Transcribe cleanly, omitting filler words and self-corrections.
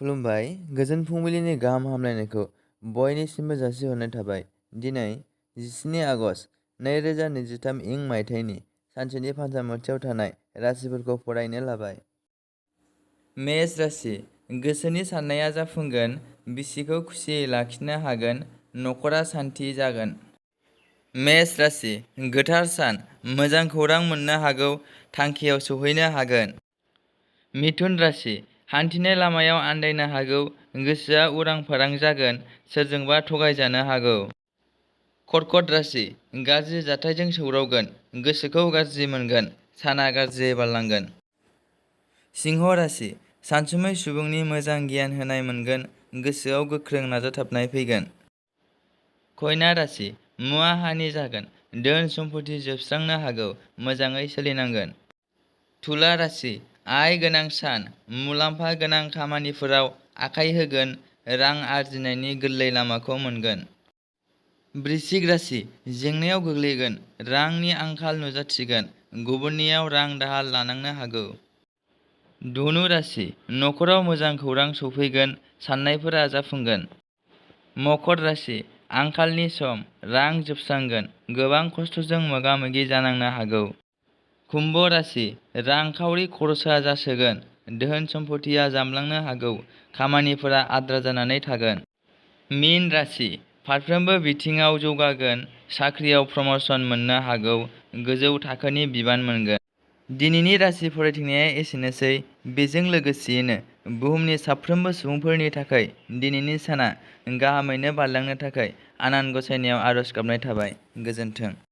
खुलुमबाय गोजोन फुंबिलिनि गाहाम हामलायनायखौ बयनिसिमबो जासिहरनाय थाबाय। दिनै 17 आगस्ट 2023 इं मायथाइनि सानसेनि फान्जामुथियाव थानाय राशिफोरखौ फरायनो लाबाय। मेष राशि गोसोनि साननाया जाफुंगोन, बिसिखौ खुसियै लाखिनो हागोन, नखरा सान्थि जागोन। मेष राशि गोथार सान, मोजां खौरां मोननो हागौ, थांखियाव सौहैनो हागोन। मिथुन राशि हान्थिनाय लामायाव आन्दायनो हागौ, गोसोआ उरां फारां जागोन, सोरजोंबा थगायजानो हागौ। कर्कट राशि गाज्रि जाथायजों सौदावगोन, गोसोखौ गाज्रि मोनगोन, साना गाज्रि बारलांगोन। सिंह राशि सानसुमै सुबुंनि मोजां गियान होनाय मोनगोन, गोसोआव गोख्रों नाजाथाबनाय फैगोन। कन्या राशि मुवा हानि जागोन, धोन सम्फथि जोबस्रांनो हागौ, मोजाङै सोलिनांगोन। तुला राशि आय गोनां सान, मुलाम्फा गोनां खामानिफोराव आखाइ होगोन, रां आरजिनायनि गोरलै लामाखौ मोनगोन। वृश्चिक राशि जेंनायाव गोग्लैगोन, रांनि आंखाल नुजाथिगोन, गुबुननियाव रां दाहार लानांनो हागौ। धनु राशि नखराव मोजां खौरां सफैगोन, साननायफोरा जाफुंगोन। मकर राशि आंखालनि सम, रां जोबस्रांगोन, गोबां खस्थ'जों मोगा मोगि जानांनो हागौ। कुम्भ राशि रांखावरि खरसा जासोगोन, धोन सम्फथिया जामलांनो हागौ, खामानिफोरा आद्रा जानानै थागोन। मीन राशि फारफ्रोमबो बिथिङाव जौगागोन, साख्रियाव प्रम'शन मोननो हागौ, गोजौ थाखोनि बिबान मोनगोन। दिनैनि राशि फरायथिंनाया एसेनोसै। बेजों लोगोसेयैनो बुहुमनि साफ्रोमबो सुबुंफोरनि थाखाय दिनैनि साना गाहामैनो बारलांनो थाखाय आनान गसाइनियाव आरज गाबनाय थाबाय। गोजोन्थों।